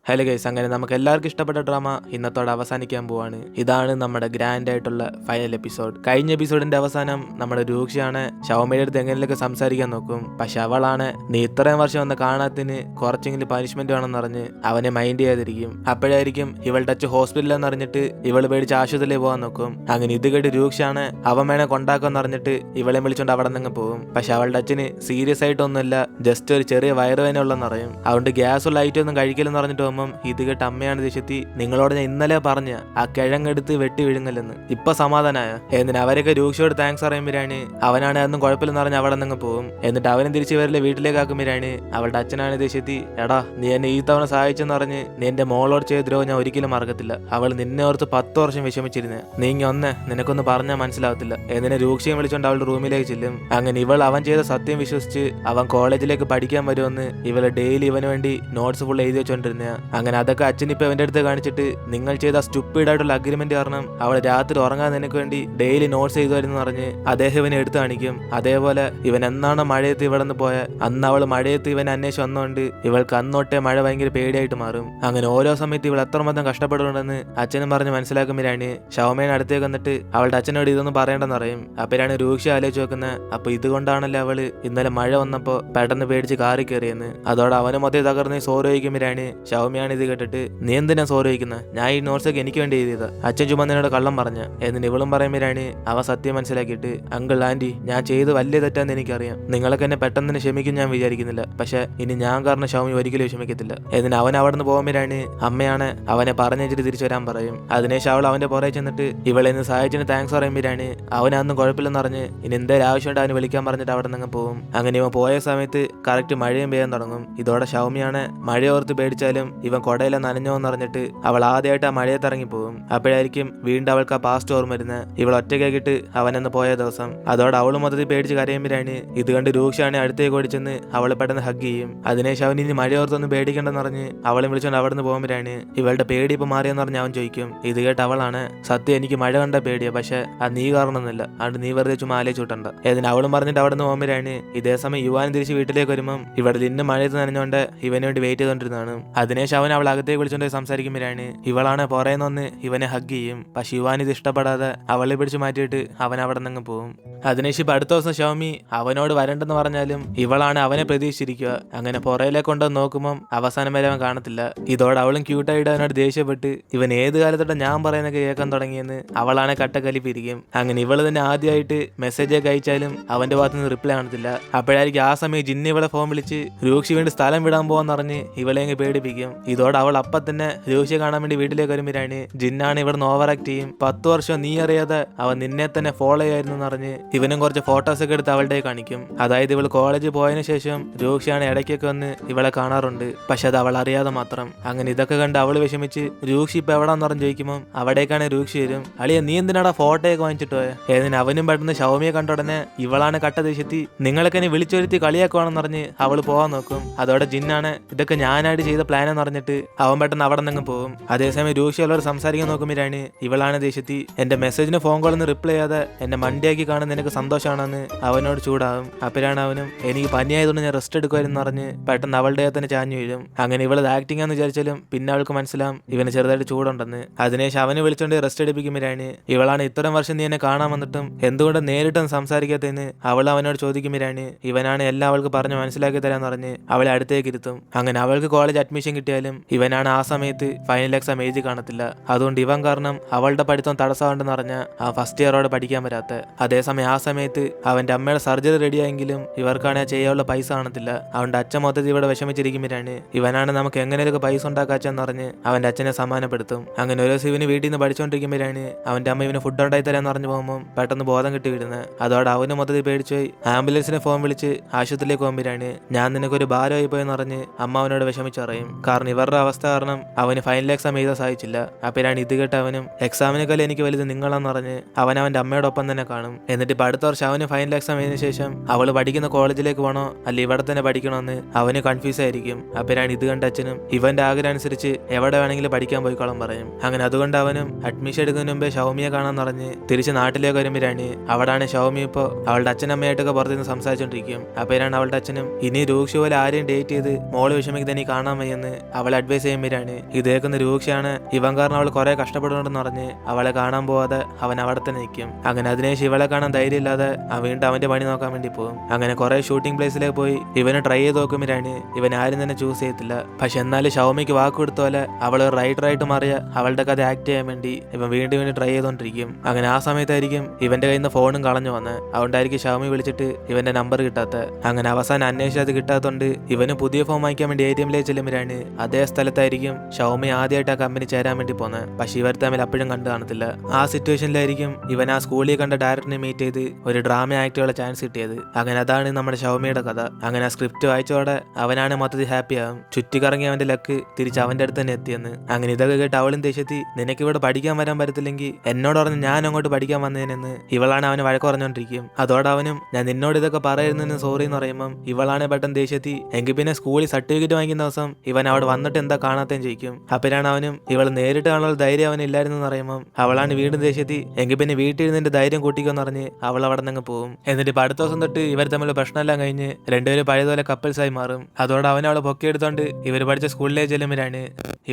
Hello guys, അങ്ങനെ നമുക്ക് എല്ലാവർക്കും ഇഷ്ടപ്പെട്ട ഡ്രാമ ഇന്നത്തോടെ അവസാനിക്കാൻ പോവാണ്. ഇതാണ് നമ്മുടെ ഗ്രാൻഡ് ആയിട്ടുള്ള ഫൈനൽ എപ്പിസോഡ്. കഴിഞ്ഞ എപ്പിസോഡിന്റെ അവസാനം നമ്മുടെ രൂക്ഷയാണ് ഷൗമയുടെ അടുത്ത് എങ്ങനെയൊക്കെ സംസാരിക്കാൻ നോക്കും. പക്ഷെ അവളാണ് നീ ഇത്രയും വർഷം വന്ന് കാണാത്തിന് കുറച്ചെങ്കിലും പനിഷ്മെന്റ് വേണമെന്ന് പറഞ്ഞ് അവനെ മൈൻഡ് ചെയ്യാതിരിക്കും. അപ്പോഴായിരിക്കും ഇവളുടെ അച്ഛൻ ഹോസ്പിറ്റലിലെന്ന് അറിഞ്ഞിട്ട് ഇവള് പേടിച്ച് ആശുപത്രിയിൽ പോകാൻ നോക്കും. അങ്ങനെ ഇത് കേട്ട് രൂക്ഷയാണ് അവൻ വേണേ കൊണ്ടാക്കുമെന്ന് അറിഞ്ഞിട്ട് ഇവളെ വിളിച്ചോണ്ട് അവിടെ നിന്ന് പോകും. പക്ഷെ അവളുടെ അച്ഛന് സീരിയസ് ആയിട്ടൊന്നുമില്ല, ജസ്റ്റ് ഒരു ചെറിയ വയറുവേന ഉള്ളെന്ന് അറിയും. അതുകൊണ്ട് ഗ്യാസും ലൈറ്റും ഒന്നും കഴിക്കില്ലെന്ന് പറഞ്ഞിട്ട് ഇത് കേട്ട് അമ്മയാണ് ദേഷ്യത്തി നിങ്ങളോട് ഞാൻ ഇന്നലെ പറഞ്ഞ ആ കിഴങ്ങെടുത്ത് വെട്ടി വിഴുങ്ങല്ലെന്ന്. ഇപ്പൊ സമാധാനായ എന്നിട്ട് അവരൊക്കെ രൂക്ഷയോട് താങ്ക്സ് പറയുമ്പോഴാണ് അവനാണ് അതൊന്നും കുഴപ്പമില്ലെന്ന് പറഞ്ഞ് അവിടെ നിന്ന് പോകും. എന്നിട്ട് അവനും തിരിച്ച് വരില്ല വീട്ടിലേക്ക് ആക്കുമ്പോഴാണ് അവളുടെ അച്ഛനാണ് ദേഷ്യത്തി എടാ നീ എന്നെ ഈ തവണ സഹായിച്ചെന്ന് പറഞ്ഞ് നീ എന്റെ മോളോട് ചെയ്ത ദ്രോഹം ഞാൻ ഒരിക്കലും മറക്കത്തില്ല. അവൾ നിന്നെ ഓർത്ത് 10 വർഷം വിഷമിച്ചിരുന്നേ, നീ ഒന്ന് നിനക്കൊന്ന് പറഞ്ഞാൽ മനസ്സിലാവത്തില്ല. എന്നിനെ രൂക്ഷയും വിളിച്ചോണ്ട് അവളുടെ റൂമിലേക്ക് ചെല്ലും. അങ്ങനെ ഇവൾ അവൻ ചെയ്ത സത്യം വിശ്വസിച്ച് അവൻ കോളേജിലേക്ക് പഠിക്കാൻ വരുമെന്ന് ഇവള് ഡെയിലി ഇവന് വേണ്ടി നോട്ട്സ് ഫുൾ എഴുതി വെച്ചോണ്ടിരുന്ന. അങ്ങനെ അതൊക്കെ അച്ഛൻ ഇപ്പൊ അവന്റെ അടുത്ത് കാണിച്ചിട്ട് നിങ്ങൾ ചെയ്ത സ്റ്റുപ്പിഡ് ആയിട്ടുള്ള അഗ്രിമെന്റ് കാരണം അവൾ രാത്രി ഉറങ്ങാൻ നിനക്ക് വേണ്ടി ഡെയിലി നോട്ട്സ് ചെയ്തു വരുന്ന പറഞ്ഞ് അദ്ദേഹം ഇവനെ എടുത്തു കാണിക്കും. അതേപോലെ ഇവൻ എന്നാണോ മഴയത്ത് ഇവിടെ നിന്ന് പോയ അന്ന് അവൾ മഴയത്ത് ഇവൻ അന്വേഷിച്ച് വന്നോണ്ട് ഇവൾക്ക് അന്നോട്ടെ മഴ ഭയങ്കര പേടിയായിട്ട് മാറും. അങ്ങനെ ഓരോ സമയത്ത് ഇവൾ എത്രമാത്രം കഷ്ടപ്പെടുന്നുണ്ടെന്ന് അച്ഛനും പറഞ്ഞ് മനസ്സിലാക്കുമ്പോഴാണ് ഷൗമേൻ അടുത്തേക്ക് വന്നിട്ട് അവളുടെ അച്ഛനോട് ഇതൊന്നും പറയേണ്ടെന്ന് പറയും. അപ്പോഴാണ് രൂക്ഷ ആലോചിച്ച് വെക്കുന്നത്, അപ്പൊ ഇതുകൊണ്ടാണല്ലോ അവള് ഇന്നലെ മഴ വന്നപ്പോ പെട്ടെന്ന് പേടിച്ച് കാറി കയറിയെന്ന്. അതോടെ അവന് മൊത്തം തകർന്ന് സോറി ചോദിക്കുമ്പോഴാണ് ഷൗമിയാണ് ഇത് കേട്ടിട്ട് നീ എന്തിനാ സോറി ചോദിക്കുന്നത്, ഞാൻ ഈ നോട്ട്സ് ഒക്കെ എനിക്ക് വേണ്ടി എഴുതിയത്, അച്ഛൻ ചുമ്മാ നിന്നോട് കള്ളം പറഞ്ഞ. എന്നിട്ട് ഇവളും പറയുമ്പോഴാണ് അവൻ സത്യം മനസ്സിലാക്കിയിട്ട് അങ്കിൾ ആന്റി ഞാൻ ചെയ്ത് വലിയ തെറ്റാന്ന് എനിക്കറിയാം, നിങ്ങളൊക്കെ എന്നെ പെട്ടെന്ന് തന്നെ ക്ഷമിക്കും ഞാൻ വിചാരിക്കുന്നില്ല, പക്ഷെ ഇനി ഞാൻ കാരണം ഷൗമി ഒരിക്കലും ക്ഷമിക്കത്തില്ല. എന്നിട്ട് അവൻ അവിടെ നിന്ന് പോകുമ്പോഴാണ് അമ്മയാണ് അവനെ പറഞ്ഞിട്ട് തിരിച്ചു വരാൻ പറയും. അതിനുശേഷം അവൾ അവന്റെ പുറകെ ചെന്നിട്ട് ഇവളെ നിന്ന് സഹായിച്ചിന് താങ്ക്സ് പറയുമ്പോഴാണ് അവനൊന്നും കുഴപ്പമില്ലെന്ന് പറഞ്ഞ് ഇനി എന്തായാലും ആവശ്യമുണ്ട് അവന് വിളിക്കാൻ പറഞ്ഞിട്ട് അവിടെ നിന്ന് പോകും. അങ്ങനെ ഇവൻ പോയ സമയത്ത് കറക്റ്റ് മഴയും പെയ്യാൻ തുടങ്ങും. ഇതോടെ ഷൗമിയാണ് മഴയോർത്ത് പേടിച്ചാലും ഇവൻ കൊടയിലെ നനഞ്ഞോന്ന് അറിഞ്ഞിട്ട് അവൾ ആദ്യമായിട്ട് ആ മഴയത്ത് ഇറങ്ങി പോകും. അപ്പോഴായിരിക്കും വീണ്ടും അവൾക്ക് ആ പാസ്റ്റ് ഓർമ്മ വരുന്നത്, ഇവൾ ഒറ്റയ്ക്കാക്കിട്ട് അവനെന്ന് പോയ ദിവസം. അതോടെ അവൾ മൊത്തത്തിൽ പേടിച്ച് കരയുമ്പോഴാണ് ഇത് കണ്ട് രൂക്ഷാണ് അടുത്തേക്ക് ഓടിച്ചെന്ന് അവളെ പെട്ടെന്ന് ഹഗ് ചെയ്യും. അതിനുശേഷം അവൻ ഇനി മഴയോർത്തൊന്നും പേടിക്കണ്ടെന്ന് പറഞ്ഞ് അവളെ വിളിച്ചോണ്ട് അവിടെ നിന്ന് പോകുമ്പോഴാണ് ഇവളുടെ പേടി ഇപ്പൊ മാറിയെന്ന് പറഞ്ഞ് അവൻ ചോദിക്കും. ഇത് കേട്ട് അവളാണ് സത്യം എനിക്ക് മഴ കണ്ട പേടിയാ, പക്ഷെ അത് നീ കാരണമൊന്നുമില്ല, അതുകൊണ്ട് നീ വെറുതെ ചുമ്മാ ആലോചിച്ചുവിട്ടണ്ട. ഏതിന് അവളും പറഞ്ഞിട്ട് അവിടെ നിന്ന് പോകുമ്പോഴാണ് ഇതേ സമയം യുവാനും തിരിച്ച് വീട്ടിലേക്ക് വരുമ്പം ഇവിടെ ഇന്ന് മഴയത്ത് നനഞ്ഞുകൊണ്ട് ഇവന് വേണ്ടി വെയിറ്റ് ചെയ്തോണ്ടിരുന്നതാണ്. അതിനുശേഷം അവൻ അവൾ അകത്തേക്ക് വിളിച്ചോണ്ട് സംസാരിക്കുമ്പോഴാണ് ഇവളാണ് പുറയെന്നൊന്ന് ഇവനെ ഹഗ് ചെയ്യും. പക്ഷെ യുവാൻ ഇത് ഇഷ്ടപ്പെടാതെ അവളെ പിടിച്ച് മാറ്റിയിട്ട് അവൻ അവിടെ നിന്ന് പോകും. അതിനുശേഷം ഇപ്പൊ അടുത്ത ദിവസം ഷൗമി അവനോട് വരണ്ടെന്ന് പറഞ്ഞാലും ഇവളാണ് അവനെ പ്രതീക്ഷിച്ചിരിക്കുക. അങ്ങനെ പുറയിലേക്ക് കൊണ്ടുവന്ന് നോക്കുമ്പോൾ അവസാനം വരെ അവൻ കാണത്തില്ല. ഇതോടെ അവളും ക്യൂട്ടായിട്ട് അവനോട് ദേഷ്യപ്പെട്ട് ഇവൻ ഏത് കാലത്തോടെ ഞാൻ പറയുന്നൊക്കെ കേൾക്കാൻ തുടങ്ങിയെന്ന് അവളാണ് കട്ടക്കലിപ്പിരിക്കും. അങ്ങനെ ഇവള് തന്നെ ആദ്യമായിട്ട് മെസ്സേജൊക്കെ അയച്ചാലും അവന്റെ ഭാഗത്ത് നിന്ന് റിപ്ലൈ കാണത്തില്ല. അപ്പോഴായിരിക്കും ആ സമയം ജിന്ന് ഇവളെ ഫോൺ വിളിച്ച് രൂക്ഷി വേണ്ടി സ്ഥലം വിടാൻ പോവാന്ന് പറഞ്ഞ് ഇവളെ അങ്ങ് പേടിപ്പിക്കും. ഇതോടെ അവൾ അപ്പം തന്നെ രൂക്ഷയെ കാണാൻ വേണ്ടി വീട്ടിലേക്ക് വരുമ്പോഴാണ് ജിന്നാണ് ഇവിടുന്ന് ഓവർ ആക്ട് ചെയ്യും. 10 വർഷം നീ അറിയാതെ അവൻ നിന്നെ തന്നെ ഫോളോ ചെയ്യായിരുന്നു പറഞ്ഞ് ഇവനും കുറച്ച് ഫോട്ടോസ് ഒക്കെ എടുത്ത് അവളുടെ കാണിക്കും. അതായത് ഇവൾ കോളേജിൽ പോയതിനു ശേഷം രൂക്ഷയാണ് ഇടയ്ക്കൊക്കെ വന്ന് ഇവളെ കാണാറുണ്ട്, പക്ഷെ അത് അവൾ അറിയാതെ മാത്രം. അങ്ങനെ ഇതൊക്കെ കണ്ട് അവള് വിഷമിച്ച് രൂക്ഷി ഇപ്പൊ എവിടാന്ന് പറഞ്ഞ് ചോദിക്കുമ്പോൾ അവിടേക്കാണ് രൂക്ഷി വരും. അളിയ നീ എന്തിനാടാ ഫോട്ടോയൊക്കെ വാങ്ങിച്ചിട്ട് പോയ? ഏതിന് അവനും പെട്ടെന്ന് ഷൗമിയെ കണ്ട ഉടനെ ഇവളാണ് കട്ട ദേഷ്യത്തി നിങ്ങളൊക്കെ എന്നെ വിളിച്ചൊരുത്തി കളിയാക്കുവാണെന്ന് പറഞ്ഞ് അവള് പോവാൻ നോക്കും. അതോടെ ജിന്നാണ് ഇതൊക്കെ ഞാനായിട്ട് ചെയ്ത പ്ലാൻ എന്ന് പറഞ്ഞിട്ട് അവൻ പെട്ടെന്ന് അവിടെ നിന്ന് പോകും. അതേസമയം രൂക്ഷി അവളോട് സംസാരിക്കാൻ നോക്കുമ്പോഴാണ് ഇവളാണ് ദേഷ്യത്തി എന്റെ മെസ്സേജിന് ഫോൺ കോളൊന്നും റിപ്ലൈ ചെയ്യാതെ എന്നെ മണ്ടിയാക്കി കാണുന്ന നിനക്ക് സന്തോഷമാണെന്ന് അവനോട് ചൂടാവും. അപ്പോഴാണ് അവനും എനിക്ക് പനിയായതുകൊണ്ട് ഞാൻ റെസ്റ്റ് എടുക്കുമായിരുന്നു പറഞ്ഞ് പെട്ടെന്ന് അവളുടെ തന്നെ ചാഞ്ഞു വീഴും. അങ്ങനെ ഇവളത് ആക്ടിംഗ് ആണെന്ന് വിചാരിച്ചാലും പിന്നെ അവൾക്ക് മനസ്സിലാവും ഇവന് ചെറുതായിട്ട് ചൂടുണ്ടെന്ന്. അതിനുശേഷം അവന് വിളിച്ചോണ്ട് റെസ്റ്റ് എടുപ്പിക്കുമ്പോഴാണ് ഇവളാണ് ഇത്രയും വർഷം നീ എന്നെ കാണാൻ വന്നിട്ടും എന്തുകൊണ്ട് നേരിട്ടൊന്നും സംസാരിക്കാത്തതെന്ന് അവൾ അവനോട് ചോദിക്കുമ്പോഴാണ് ഇവനാണ് എല്ലാം അവൾക്ക് പറഞ്ഞ് മനസ്സിലാക്കി തരാന്ന് പറഞ്ഞ് അവളെ അടുത്തേക്ക് ഇരുത്തും. അങ്ങനെ അവൾക്ക് കോളേജ് അഡ്മിഷൻ കിട്ടിയാലും ഇവനാണ് ആ സമയത്ത് ഫൈനൽ എക്സാം എഴുതി കാണത്തില്ല. അതുകൊണ്ട് ഇവൻ കാരണം അവളുടെ പഠിത്തം തടസ്സമുണ്ടെന്ന് പറഞ്ഞ ആ ഫസ്റ്റ് ഇയറോടെ പഠിക്കാൻ വരാത്ത. അതേസമയം ആ സമയത്ത് അവന്റെ അമ്മയുടെ സർജറി റെഡിയായെങ്കിലും ഇവർക്കാണെങ്കിൽ ചെയ്യാനുള്ള പൈസ കാണത്തില്ല. അവന്റെ അച്ഛൻ മൊത്തത്തിൽ ഇവിടെ വിഷമിച്ചിരിക്കുമ്പോഴാണ് ഇവനാണ് നമുക്ക് എങ്ങനെയൊക്കെ പൈസ ഉണ്ടാക്കാച്ചെന്ന് പറഞ്ഞ് അവന്റെ അച്ഛനെ സമ്മാനപ്പെടുത്തും. അങ്ങനെ ഒരു ദിവസം ഇവന് വീട്ടിൽ നിന്ന് പഠിച്ചുകൊണ്ടിരിക്കുമ്പോഴാണ് അവന്റെ അമ്മ ഇവന് ഫുഡ് ഉണ്ടായി തരാന്ന് പറഞ്ഞു പോകുമ്പോൾ പെട്ടെന്ന് ബോധം കിട്ടി വിടുന്നത്. അതോടെ അവന് മൊത്തത്തിൽ പേടിച്ചുപോയി ആംബുലൻസിനെ ഫോൺ വിളിച്ച് ആശുപത്രിയിലേക്ക് പോകുമ്പോഴാണ് ഞാൻ നിനക്കൊരു ഭാരമായി പോയെന്ന് പറഞ്ഞ് അമ്മ അവനോട് വിഷമിച്ചറിയും. കാരണം ഇവരുടെ അവസ്ഥ കാരണം അവന് ഫൈനൽ എക്സാം എഴുതാൻ സാധിച്ചില്ല. അപ്പോഴാണ് ഇത് കേട്ട് അവനും എക്സാമിനേക്കാളും എനിക്ക് വലുത് നിങ്ങളാന്ന് പറഞ്ഞ് അവൻ അവന്റെ അമ്മയോടൊപ്പം തന്നെ കാണും. എന്നിട്ട് ഇപ്പൊ അടുത്ത വർഷം അവന് ഫൈനൽ എക്സാം എഴുതിയ ശേഷം അവള് പഠിക്കുന്ന കോളേജിലേക്ക് പോകണോ അല്ല ഇവിടെ തന്നെ പഠിക്കണമെന്ന് അവന് കൺഫ്യൂസ് ആയിരിക്കും. അപ്പോഴാണ് ഇത് കണ്ട അച്ഛനും ഇവന്റെ ആഗ്രഹം അനുസരിച്ച് എവിടെ വേണമെങ്കിലും പഠിക്കാൻ പോയിക്കോളം പറയും. അങ്ങനെ അതുകൊണ്ട് അവനും അഡ്മിഷൻ എടുക്കുന്നതിന് മുമ്പേ ഷൗമിയെ കാണാൻ പറഞ്ഞ് തിരിച്ച് നാട്ടിലേക്ക് വരുമ്പോഴാണ് അവിടാണ് ഷൗമി ഇപ്പോൾ അവളുടെ അച്ഛനമ്മയായിട്ടൊക്കെ പുറത്തുനിന്ന് സംസാരിച്ചോണ്ടിരിക്കും. അപ്പോഴാണ് അവളുടെ അച്ഛനും ഇനി രൂക്ഷ പോലെ ആരെയും ഡേറ്റ് ചെയ്ത് മോള് വിഷമിക്കുന്നത് നീ കാണാൻ വയ്യെന്ന് അവളെ അഡ്വൈസ് ചെയ്യുമ്പോഴാണ് ഇത് കേൾക്കുന്ന രൂക്ഷയാണ് ഇവൻ കാരണം അവൾ കുറെ കഷ്ടപ്പെടുന്നുണ്ടെന്ന് പറഞ്ഞ് അവളെ കാണാൻ പോവാതെ അവൻ അവിടെ തന്നെ നിൽക്കും. അങ്ങനെ അതിനുശേഷം ഇവളെ കാണാൻ ധൈര്യമില്ലാതെ വീണ്ടും അവന്റെ പണി നോക്കാൻ വേണ്ടി പോകും. അങ്ങനെ കുറെ ഷൂട്ടിംഗ് പ്ലേസിലേക്ക് പോയി ഇവനെ ട്രൈ ചെയ്ത് നോക്കുമ്പോഴാണ് ഇവൻ ആരും തന്നെ ചൂസ് ചെയ്യത്തില്ല. പക്ഷെ എന്നാലും ഷൗമിക്ക് വാക്ക് കൊടുത്ത പോലെ അവൾ റൈറ്ററായിട്ട് മാറിയ അവളുടെ കഥ ആക്ട് ചെയ്യാൻ വേണ്ടി ഇവൻ വീണ്ടും വീണ്ടും ട്രൈ ചെയ്തോണ്ടിരിക്കും. അങ്ങനെ ആ സമയത്തായിരിക്കും ഇവന്റെ കയ്യിൽ നിന്ന് ഫോണും കളഞ്ഞു വന്ന്. അതുകൊണ്ടായിരിക്കും ഷൗമി വിളിച്ചിട്ട് ഇവന്റെ നമ്പർ കിട്ടാത്ത. അങ്ങനെ അവസാനം അന്വേഷിച്ചത് കിട്ടാത്തതുകൊണ്ട് ഇവന് പുതിയ ഫോൺ വാങ്ങിക്കാൻ വേണ്ടി ATM-ലേക്ക് ചെല്ലുമ്പോഴാണ് അതേ സ്ഥലത്തായിരിക്കും ഷൗമി ആദ്യമായിട്ട് ആ കമ്പനി ചേരാൻ വേണ്ടി പോകുന്നത്. പക്ഷെ ഇവർ തമ്മിൽ അപ്പോഴും കണ്ടു കാണത്തില്ല. ആ സിറ്റുവേഷനിലായിരിക്കും ഇവൻ ആ സ്കൂളിൽ കണ്ട ഡയറക്ടറിനെ മീറ്റ് ചെയ്ത് ഒരു ഡ്രാമ ആക്ടുള്ള ചാൻസ് കിട്ടിയത്. അങ്ങനെ അതാണ് നമ്മുടെ ഷൗമിയുടെ കഥ. അങ്ങനെ ആ സ്ക്രിപ്റ്റ് വായിച്ചോടെ അവനാണ് മൊത്തത്തിൽ ഹാപ്പിയാകും. ചുറ്റിക്കറങ്ങി അവന്റെ ലക്ക് തിരിച്ച് അവന്റെ അടുത്ത് തന്നെ എത്തിയെന്ന്. അങ്ങനെ ഇതൊക്കെ കേട്ട് അവളും ദേഷ്യത്തി നിനക്ക് ഇവിടെ പഠിക്കാൻ വരാൻ പറ്റത്തില്ലെങ്കിൽ എന്നോട് പറഞ്ഞ് ഞാൻ അങ്ങോട്ട് പഠിക്കാൻ വന്നതിനെന്ന് ഇവളാണ് അവന് വഴക്ക് പറഞ്ഞോണ്ടിരിക്കും. അതോടെ അവനും ഞാൻ നിന്നോട് ഇതൊക്കെ പറയുന്നതിന് സോറി എന്ന് പറയുമ്പം ഇവളാണ് പെട്ടെന്ന് ദേഷ്യത്തി എങ്കിൽ പിന്നെ സ്കൂളിൽ സർട്ടിഫിക്കറ്റ് വാങ്ങിക്കുന്ന ദിവസം ഇവൻ അവിടെ വന്നിട്ട് എന്താ കാണാത്തേന്ന് ചോദിക്കും. അപ്പോഴാണ് അവനും ഇവൾ നേരിട്ട് കാണാനുള്ള ധൈര്യം അവനില്ലായിരുന്നു എന്ന് പറയുമ്പം അവളാണ് വീണ്ടും ദേഷ്യത്തി എങ്കിൽ പിന്നെ വീട്ടിൽ നിന്റെ ധൈര്യം കൂട്ടിക്കുമെന്ന് പറഞ്ഞ് അവൾ അവിടെ നിന്ന് പോകും. എന്നിട്ട് ഇപ്പൊ അടുത്ത ദിവസം തൊട്ട് ഇവർ തമ്മിൽ പ്രശ്നമെല്ലാം കഴിഞ്ഞ് രണ്ടുപേരും പഴയതുപോലെ കപ്പിൾസായി മാറും. അതോടെ അവൻ അവളെ പൊക്കിയെടുത്തോണ്ട് ഇവർ പഠിച്ച സ്കൂളിലേക്ക് ചെല്ലുമ്പോഴാണ്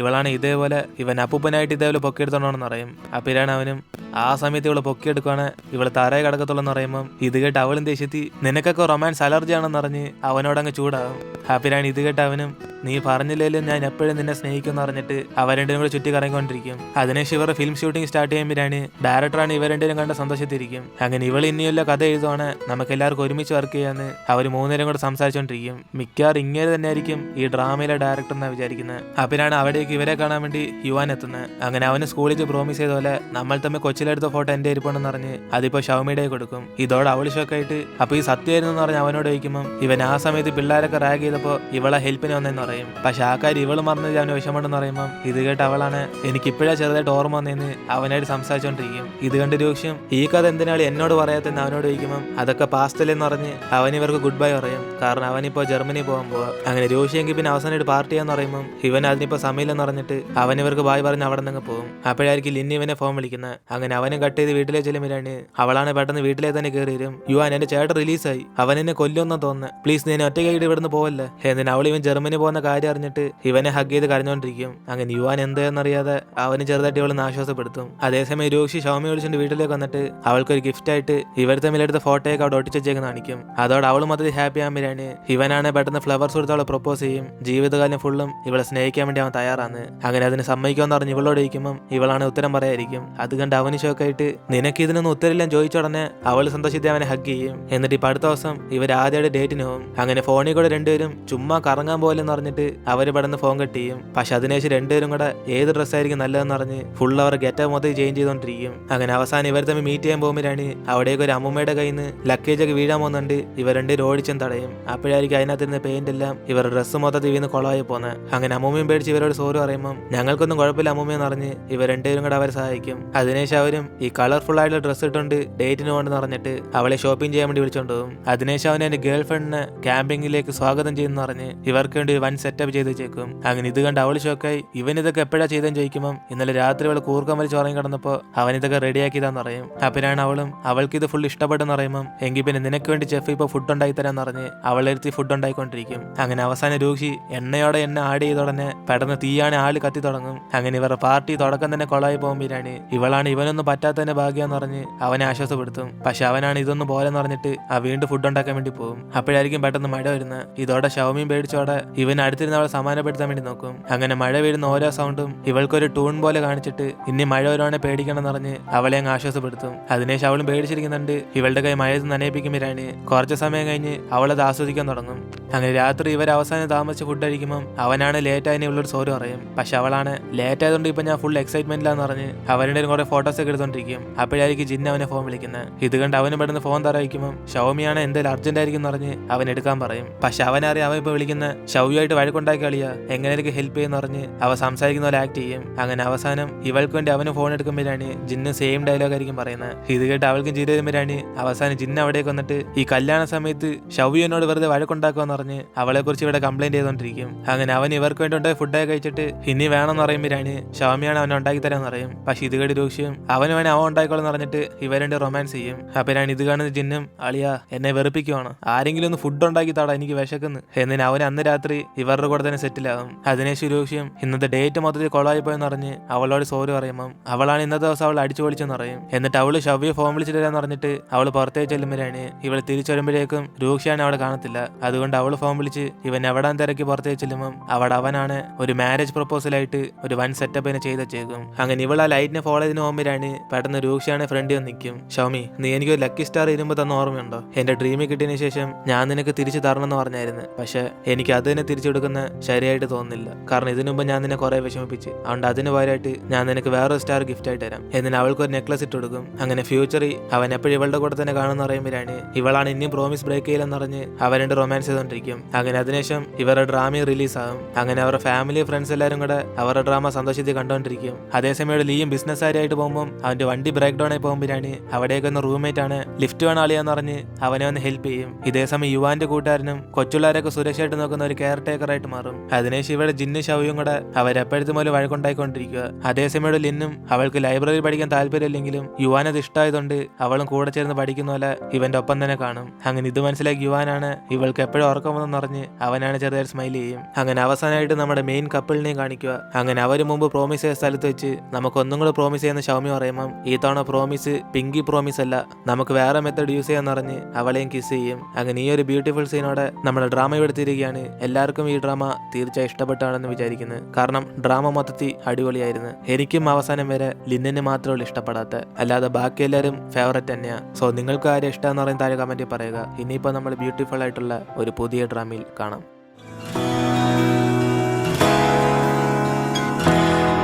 ഇവളാണ് ഇതേപോലെ ഇവൻ അപ്പൂപ്പനായിട്ട് ഇതേപോലെ പൊക്കിയെടുത്തോണ്ടെന്ന് പറയും. അപ്പോഴാണ് അവനും ആ സമയത്ത് ഇവളെ പൊക്കിയെടുക്കുകയാണ് ഇവള് തറയെ കിടക്കത്തുള്ളെന്ന് പറയുമ്പം ഇത് കേട്ട് അവളും ദേഷ്യത്തി നിനക്കൊക്കെ റൊമാൻസ് അലർജി ആണെന്ന് പറഞ്ഞ് അവനോടങ്ങ് ചൂടാകും. ഹാപ്പിയാണ് ഇത് കേട്ട് അവനും നീ പറഞ്ഞില്ലേലും ഞാൻ എപ്പോഴും നിന്നെ സ്നേഹിക്കുമെന്ന് പറഞ്ഞിട്ട് അവർ രണ്ടും കൂടെ ചുറ്റി കറങ്ങിക്കൊണ്ടിരിക്കും. അതിനുശേഷം ഇവരുടെ ഫിലിം ഷൂട്ടിംഗ് സ്റ്റാർട്ട് ചെയ്യുമ്പോഴാണ് ഡയറക്ടറാണ് ഇവർ രണ്ടും കണ്ട സന്തോഷത്തിരിക്കും. അങ്ങനെ ഇവൾ ഇനിയുള്ള കഥ എഴുതുവാണ് നമുക്ക് എല്ലാവർക്കും ഒരുമിച്ച് വർക്ക് ചെയ്യാന്ന് അവർ മൂന്നുപേരും കൂടെ സംസാരിച്ചുകൊണ്ടിരിക്കും. മിക്കവാറും ഇങ്ങനെ തന്നെ ആയിരിക്കും ഈ ഡ്രാമയിലെ ഡയറക്ടർ എന്നാണ് വിചാരിക്കുന്നത്. അപ്പിനാണ് അവിടേക്ക് ഇവരെ കാണാൻ വേണ്ടി യുവാൻ എത്തുന്നത്. അങ്ങനെ അവന് സ്കൂളിൽ പ്രോമിസ് ചെയ്ത പോലെ നമ്മൾ തമ്മിൽ കൊച്ചിലെടുത്ത ഫോട്ടോ എന്റെ ഇരിപ്പുണ്ടെന്ന് പറഞ്ഞ് അതിപ്പോ ഷൗമിയുടെ കൊടുക്കും. ഇതോടെ അവൾ ഷോക്കായിട്ട് അപ്പൊ ഈ സത്യമായിരുന്നു എന്ന് പറഞ്ഞ് അവനോട് ചോദിക്കുമ്പോൾ ഇവൻ ആ സമയത്ത് പിള്ളേരൊക്കെ റാഗ് ചെയ്തപ്പോ ഇവളെ ഹെൽപ്പിന് വന്നെന്ന് പറയും. പക്ഷെ ആ കാര്യം ഇവള് മറന്നത് അവന് വിഷമമുണ്ടെന്ന് പറയുമ്പോൾ ഇത് കേട്ട് അവളാണ് എനിക്ക് ഇപ്പോഴാ ചെറുതായിട്ട് ഓർമ്മ വന്നേന്ന് അവനായിട്ട് സംസാരിച്ചോണ്ടിരിക്കും. ഇത് കണ്ട് രൂക്ഷം ഈ കഥ എന്തിനാണ് എന്നോട് പറയാത്തെന്ന് അവനോട് ചോദിക്കുമ്പോൾ അതൊക്കെ പാസ്റ്റലെന്ന് പറഞ്ഞ് അവൻ ഇവർക്ക് ഗുഡ് ബൈ പറയും. കാരണം അവനിപ്പോ ജർമ്മനി പോകാൻ പോവാ. അങ്ങനെ രൂക്ഷയെങ്കിൽ പിന്നെ അവസാനമായിട്ട് പാർട്ടി ചെയ്യാന്ന് പറയുമ്പോൾ ഇവൻ അതിനിപ്പോ സമയമില്ലെന്ന് പറഞ്ഞിട്ട് അവൻ ഇവർക്ക് ബായ് പറഞ്ഞ് അവിടെ നിന്ന് പോകും. അപ്പോഴായിരിക്കും ലിന്നി ഇവനെ ഫോൺ വിളിക്കുന്നത്. അങ്ങനെ അവനെ കട്ട് ചെയ്ത് വീട്ടിലേക്ക് ചെല്ലുമ്പോഴാണ് അവളാണ് പെട്ടെന്ന് വീട്ടിലേക്ക് തന്നെ കയറി വരും. യുവാൻ എന്റെ ചേട്ടൻ റിലീസായി അവൻ എന്നെ കൊല്ലുമെന്ന് തോന്നുന്നു പ്ലീസ് നീ ഒറ്റയ്ക്കായിട്ട് ഇവിടുന്ന് പോവല്ലേ എന്നിട്ട് അവൾ ഇവൻ ജർമ്മനി പോകുന്ന കാര്യം അറിഞ്ഞിട്ട് ഇവനെ ഹഗ് ചെയ്ത് കരഞ്ഞോണ്ടിരിക്കും. അങ്ങനെ യുവാൻ എന്താണെന്നറിയാതെ അവന് ചെറുതായിട്ട് ഇവളെന്ന് ആശ്വാസപ്പെടുത്തും. അതേസമയം രോക്ഷി ഷൗമി വിളിച്ചിട്ട് വീട്ടിലേക്ക് വന്നിട്ട് അവൾക്കൊരു ഗിഫ്റ്റ് ആയിട്ട് ഇവർ തമ്മിലെടുത്ത ഫോട്ടോയൊക്കെ അവിടെ ഒട്ടിച്ചേക്ക് കാണിക്കും. അതോടെ അവൾ മൊത്തത്തിൽ ഹാപ്പി ആകുമ്പോഴാണ് ഇവനാണ് പെട്ടെന്ന് ഫ്ലവർസ് കൊടുത്ത് അവളെ പ്രപ്പോസ് ചെയ്യും. ജീവിതകാലം ഫുള്ളും ഇവളെ സ്നേഹിക്കാൻ വേണ്ടി അവൻ തയ്യാറാണ്. അങ്ങനെ അതിന് സമ്മതിക്കുമെന്ന് പറഞ്ഞ് ഇവളോട് ചോദിക്കുമ്പോൾ ഇവളാണ് ഉത്തരം പറയായിരിക്കും. അത് കണ്ട് അവന് ഷോക്കായിട്ട് നിനക്ക് ഇതിനൊന്നും ഉത്തരമില്ലാൻ ചോദിച്ചോടനെ അവൾ സന്തോഷിച്ച് അവനെ ഹഗ് ചെയ്യും. എന്നിട്ട് ഇപ്പൊ അടുത്ത ദിവസം ഇവർ ആദ്യമായിട്ട് ഡേറ്റിന് പോകും. അങ്ങനെ ഫോണിൽ കൂടെ രണ്ടുപേരും ചുമ്മാ കറങ്ങാൻ പോലെന്ന് പറഞ്ഞിട്ട് അവര് പെട്ടെന്ന് ഫോൺ കട്ട് ചെയ്യും. പക്ഷെ അതിനുശേഷം രണ്ടുപേരും കൂടെ ഏത് ഡ്രസ്സായിരിക്കും നല്ലതെന്ന് പറഞ്ഞ് ഫുൾ അവർ ഗെറ്റപ്പ് മൊത്തം ചേഞ്ച് ചെയ്തോണ്ടിരിക്കും. അങ്ങനെ അവസാനം ഇവർ തമ്മിൽ മീറ്റ് ചെയ്യാൻ പോകുമ്പോഴാണ് അവിടേക്ക് ഒരു അമ്മൂമ്മയുടെ കയ്യിൽ നിന്ന് ലക്കേജ് ഒക്കെ വീഴാൻ പോകുന്നുണ്ട്. ഇവർ രണ്ടുപേരും ഓടിച്ചും തടയും. അപ്പോഴായിരിക്കും അതിനകത്തിരുന്ന പെയിന്റ് എല്ലാം ഇവരുടെ ഡ്രസ്സ് മൊത്തത്തിൽ വീണ് കുളമായി പോകുന്നത്. അങ്ങനെ അമ്മൂമ്മയും പേടിച്ച് ഇവരോട് സോറി പറയുമ്പോൾ ഞങ്ങൾക്കൊന്നും കുഴപ്പമില്ല അമ്മൂമ്മയെന്ന് പറഞ്ഞ് ഇവർ രണ്ടുപേരും കൂടെ അവരെ സഹായിക്കും. അതിനുശേഷം അവരും ഈ കളർഫുൾ ആയിട്ടുള്ള ഡ്രസ്സ് ഇട്ടുകൊണ്ട് ഡേറ്റിന് പോകണ്ടെന്ന് പറഞ്ഞിട്ട് അവളെ ഷോപ്പിംഗ് ചെയ്യാൻ വേണ്ടി വിളിച്ചോണ്ട് പോകും. അതിനുശേഷം അവൻ എന്റെ ഗേൾ ഫ്രണ്ടിനെ ക്യാമ്പിംഗിലേക്ക് സ്വാഗതം ചെയ്യുന്നു പറഞ്ഞ് ഇവർക്ക് വേണ്ടി വൻ സെറ്റപ്പ് ചെയ്ത് വെച്ചേക്കും. അങ്ങനെ ഇത് കണ്ട് അവൾ ഷോക്കായി ഇവൻ ഇതൊക്കെ എപ്പോഴാ ചെയ്തെന്ന് ചോദിക്കുമ്പോൾ ഇന്നലെ രാത്രി അവൾ കൂർക്കം വലിച്ച് ഉറങ്ങി കിടന്നപ്പോൾ അവൻ ഇതൊക്കെ റെഡിയാക്കിയതാന്ന് പറയും. അപ്പോഴാണ് അവളും അവൾക്ക് ഇത് ഫുൾ ഇഷ്ടപ്പെട്ടെന്ന് പറയുമ്പോൾ എങ്കിൽ പിന്നെ നിനക്ക് വേണ്ടി ചെഫ് ഇപ്പൊ ഫുഡ് ഉണ്ടാക്കി തരാന്ന് പറഞ്ഞ് അവളെടുത്ത് ഫുഡ് ഉണ്ടായിക്കൊണ്ടിരിക്കും. അങ്ങനെ അവസാനം രൂക്ഷി എണ്ണയോടെ എണ്ണ ആഡ് ചെയ്തോടനെ പെട്ടെന്ന് തീയാണ് ആള് കത്തി തുടങ്ങും. അങ്ങനെ ഇവരുടെ പാർട്ടി തുടക്കം തന്നെ കൊളായി പോകുമ്പോഴാണ് ഇവളാണ് ഇവനൊന്നും പറ്റാത്തതിന്റെ ഭാഗ്യമെന്ന് പറഞ്ഞ് അവനെ ആശ്വാസപ്പെടുത്തും. പക്ഷെ അവനാണ് ഇതൊന്നും പോലെന്ന് പറഞ്ഞിട്ട് ആ വീണ്ടും ഫുഡ് ഉണ്ടാക്കാൻ വേണ്ടി പോകും. അപ്പോഴായിരിക്കും പെട്ടെന്ന് മഴ വരുന്നത്. ഇതോടെ ഷൗമിയും പേടിച്ചോടെ ഇവൻ അടുത്തിരുന്ന് അവളെ സമാനപ്പെടുത്താൻ വേണ്ടി നോക്കും. അങ്ങനെ മഴ വീഴുന്ന ഓരോ സൗണ്ടും ഇവൾക്കൊരു ടൂൺ പോലെ കാണിച്ചിട്ട് ഇനി മഴ വരുവാണെങ്കിൽ പേടിക്കണം എന്ന് പറഞ്ഞ് അവളെ അങ്ങ് ആശ്വാസപ്പെടുത്തും. അതിനുശേഷം അവളും പേടിച്ചിരിക്കുന്നുണ്ട്. ഇവളുടെ കൈ മഴയത്ത് നനയിപ്പിക്കുമ്പോഴാണ് കുറച്ച് സമയം കഴിഞ്ഞ് അവളത് ആസ്വദിക്കാൻ തുടങ്ങും. അങ്ങനെ രാത്രി ഇവർ അവസാനം താമസിച്ച് ഫുഡ് കഴിക്കുമ്പോൾ അവനാണ് ലേറ്റ് ആയതിന് ഇവളോട് സോറി പറയും. പക്ഷെ അവളാണ് ലേറ്റ് ആയതുകൊണ്ട് ഇപ്പൊ ഞാൻ ഫുൾ എക്സൈറ്റ്മെന്റിലാന്ന് പറഞ്ഞ് അവരുടെ കുറെ ഫോട്ടോസ് ഒക്കെ എടുത്തോണ്ടിരിക്കും. അപ്പോഴായിരിക്കും ജിന്ന അവനെ ഫോൺ വിളിക്കുന്നത്. ഇത് കണ്ട് അവന് പെട്ടെന്ന് ഫോൺ തറയിക്കുമ്പോൾ ഷൗമിയാണ് എന്തായാലും അർജന്റ് ആയിരിക്കും എന്ന് പറഞ്ഞ് അവൻ എടുക്കാൻ പറയും. പക്ഷെ അവനറിയാം അവൻ ഇപ്പൊ വിളിക്കുന്ന ഷൗയായിട്ട് വഴക്കുണ്ടാക്കി കളിയാ എങ്ങനെയൊക്കെ ഹെൽപ്പ് ചെയ്യുന്ന പറഞ്ഞ് അവ സംസാരിക്കുന്ന പോലെ ആക്ട് ചെയ്യും. അങ്ങനെ അവസാനം ഇവൾക്ക് വേണ്ടി അവന് ഫോൺ എടുക്കുമ്പോഴാണ് ജിന്ന് സെയിം ഡയലോഗ് ആയിരിക്കും പറയുന്നത്. ഇത് കേട്ട് അവൾക്കും ചിരി വരുമ്പോഴാണ് അവസാനം ജിന്ന അവിടേക്ക് വന്നിട്ട് ഈ കല്യാണ സമയത്ത് ഷൗവിയോട് വെറുതെ വഴക്കുണ്ടാക്കുമെന്ന് പറഞ്ഞ് അവളെ കുറിച്ച് ഇവിടെ കംപ്ലൈന്റ് ചെയ്തോണ്ടിരിക്കും. അങ്ങനെ അവൻ ഇവർക്ക് വേണ്ടി ഉണ്ടായി ഫുഡൊക്കെ കഴിച്ചിട്ട് ഇനി വേണമെന്ന് പറയുമ്പോഴാണ് ഷവമിയാണ് അവനെ ഉണ്ടാക്കി തരാന്ന് പറയും. പക്ഷെ ഇത് കേട്ട് രൂക്ഷയും അവന് വേണേ അവൻ ഉണ്ടായിക്കോളെന്ന് പറഞ്ഞിട്ട് ഇവരുടെ റൊമാൻസ് ചെയ്യും. അപ്പനാണ് ഇത് കാണുന്ന ജിന്നും അളിയ എന്നെ വെറുപ്പിക്കുവാണ്, ആരെങ്കിലും ഒന്ന് ഫുഡ് ഉണ്ടാക്കി താടാ, എനിക്ക് വിശക്കുന്നു എന്നിന് അവൻ അന്ന് രാത്രി ഇവരുടെ കൂടെ തന്നെ സെറ്റിലാകും. അതിനുശേഷം രൂക്ഷയും ഇന്നത്തെ ഡേറ്റ് മൊത്തത്തിൽ കൊളായി പോയെന്ന് പറഞ്ഞ് അവളോട് സോറി പറയുമ്പം അവളാണ് ഇന്നത്തെ ദിവസം അവൾ അടിച്ചു പൊളിച്ചെന്ന് പറയും. എന്നിട്ട് അവള് ഷവ്യെ ഫോം വിളിച്ചിട്ട് തരാന്ന് പറഞ്ഞിട്ട് അവൾ പുറത്തേക്ക് ചെല്ലുമ്പോഴാണ് ഇവൾ തിരിച്ചു വരുമ്പോഴേക്കും രൂക്ഷയാണ് അവിടെ കാണത്തില്ല. അതുകൊണ്ട് അവള് ഫോം വിളിച്ച് ഇവൻ എവിടാൻ തിരക്കി പുറത്തേക്ക് ചെല്ലുമ്പം അവിടെ അവനാണ് ഒരു മാരേജ് പ്രപ്പോസലായിട്ട് ഒരു വൻ സെറ്റപ്പിനെ ചെയ്ത് വെച്ചേക്കും. അങ്ങനെ ഇവൾ ആ ലൈറ്റിനെ ഫോളോ ചെയ്തിന് പോകുമ്പോഴാണ് പെട്ടെന്ന് രൂക്ഷയാണ് ഫ്രണ്ട് വന്ന് നിൽക്കും. ഷവമി, നീ എനിക്ക് ഒരു ലക്കി സ്റ്റാർ ഇരുമ്പ് തന്ന ഓർമ്മയുണ്ടോ? എന്റെ ഡ്രീമിൽ കിട്ടിയതിനു ശേഷം ഞാൻ നിനക്ക് തിരിച്ചു തരണമെന്ന് പറഞ്ഞായിരുന്നു. പക്ഷെ എനിക്ക് അത് തന്നെ തിരിച്ചു കൊടുക്കുന്ന ശരിയായിട്ട് തോന്നുന്നില്ല. കാരണം ഇതിനു മുമ്പ് ഞാൻ നിന്നെ കുറെ വിഷമിപ്പിച്ച്, അതുകൊണ്ട് അതിന് പകരമായിട്ട് ഞാൻ നിനക്ക് വേറൊരു സ്റ്റാർ ഗിഫ്റ്റ് ആയിട്ട് തരാം എന്നിന് അവൾക്ക് ഒരു നെക്ലസ് ഇട്ട് കൊടുക്കും. അങ്ങനെ ഫ്യൂച്ചറിൽ അവൻ എപ്പോഴും ഇവളുടെ കൂടെ തന്നെ കാണുന്ന പറയുമ്പോഴാണ് ഇവളാണ് ഇനിയും പ്രോമിസ് ബ്രേക്ക് ചെയ്യില്ലെന്ന് പറഞ്ഞ് അവരുടെ റൊമാൻസ് ചെയ്തോണ്ടിരിക്കും. അങ്ങനെ അതിനുശേഷം ഇവരുടെ ഡ്രാമ റിലീസ് ആകും. അങ്ങനെ അവരുടെ ഫാമിലി ഫ്രണ്ട്സ് എല്ലാവരും കൂടെ അവരുടെ ഡ്രാമ സന്തോഷത്തിൽ കണ്ടുകൊണ്ടിരിക്കും. അതേസമയം ലീയും ബിസിനസ്സുകാരായിട്ട് പോകുമ്പോൾ അവന്റെ വണ്ടി ബ്രേക്ക് ഡൗൺ ആയി പോകുമ്പോഴാണ് അവിടേക്ക് ഒന്ന് റൂംമേറ്റ് ആണ് ലിഫ്റ്റ് വേണം അളിയാന്ന് പറഞ്ഞ് അവനെ ഒന്ന് ഹെൽപ്പ് ചെയ്യും. ഇതേസമയം യുവാന്റെ കൂട്ടുകാരനും കൊച്ചുള്ളവരൊക്കെ സുരക്ഷയായിട്ട് നോക്കുന്ന ഒരു കെയർ ടേക്കർ ആയിട്ട് മാറും. അതിനുശേഷം ഇവിടെ ജിന്നു ഷവയും കൂടെ അവരെപ്പോഴത്തെ പോലെ വഴക്കുണ്ടായിക്കൊണ്ടിരിക്കുക. അതേസമയം ലിന്നും അവൾക്ക് ലൈബ്രറി പഠിക്കാൻ താല്പര്യമില്ലെങ്കിലും യുവാനത് ഇഷ്ടമായതുകൊണ്ട് അവളും കൂടെ ചേർന്ന് പഠിക്കുന്ന പോലെ ഇവന്റെ ഒപ്പം തന്നെ കാണും. അങ്ങനെ ഇത് മനസ്സിലാക്കി യുവാനാണ് ഇവൾക്ക് എപ്പോഴും ഉറക്കം വന്നെന്ന് പറഞ്ഞ് അവനാണ് ചെറുതായിട്ട് സ്മൈൽ ചെയ്യും. അങ്ങനെ അവസാനമായിട്ട് നമ്മുടെ മെയിൻ കപ്പിളിനെയും കാണിക്കുക. അങ്ങനെ അവര് മുമ്പ് പ്രോമിസ് ചെയ്ത സ്ഥലത്ത് വെച്ച് നമുക്ക് ഒന്നും കൂടെ പ്രോമിസ് ചെയ്യുന്ന ഷവമി പറയുമ്പം ഈ തവണ പ്രോമിസ് പിങ്കി പ്രോമിസ് അല്ല, നമുക്ക് വേറെ മെത്തേഡ് യൂസ് ചെയ്യാന്ന് പറഞ്ഞ് അവളെയും കിസ് ചെയ്യും. അങ്ങനെ ഈ ഒരു ബ്യൂട്ടിഫുൾ സീനോടെ നമ്മുടെ ഡ്രാമ ഇവിടെ തീരുകയാണ്. എല്ലാവർക്കും ഈ ഡ്രാമ തീർച്ചയായും ഇഷ്ടപ്പെട്ടാണെന്ന് വിചാരിക്കുന്നത്. കാരണം ഡ്രാമ മൊത്തത്തിൽ അടിപൊളിയായിരുന്നു. എനിക്കും അവസാനം വരെ ലിന്നിന് മാത്രമേ ഇഷ്ടപ്പെടാത്ത, അല്ലാതെ ബാക്കി എല്ലാവരും ഫേവറേറ്റ് തന്നെയാണ്. സോ നിങ്ങൾക്ക് ആരും ഇഷ്ടമെന്ന് പറയുന്ന താഴെ കമന്റിൽ പറയുക. ഇനിയിപ്പോൾ നമ്മൾ ബ്യൂട്ടിഫുൾ ആയിട്ടുള്ള ഒരു പുതിയ ഡ്രാമയിൽ കാണാം.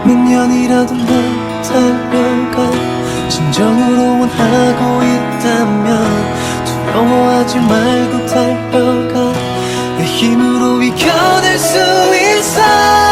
몇 년이라도 널 달려가 진정으로 원하고 있다면 두려워하지 말고 달려가 내 힘으로 이겨낼 수 있어.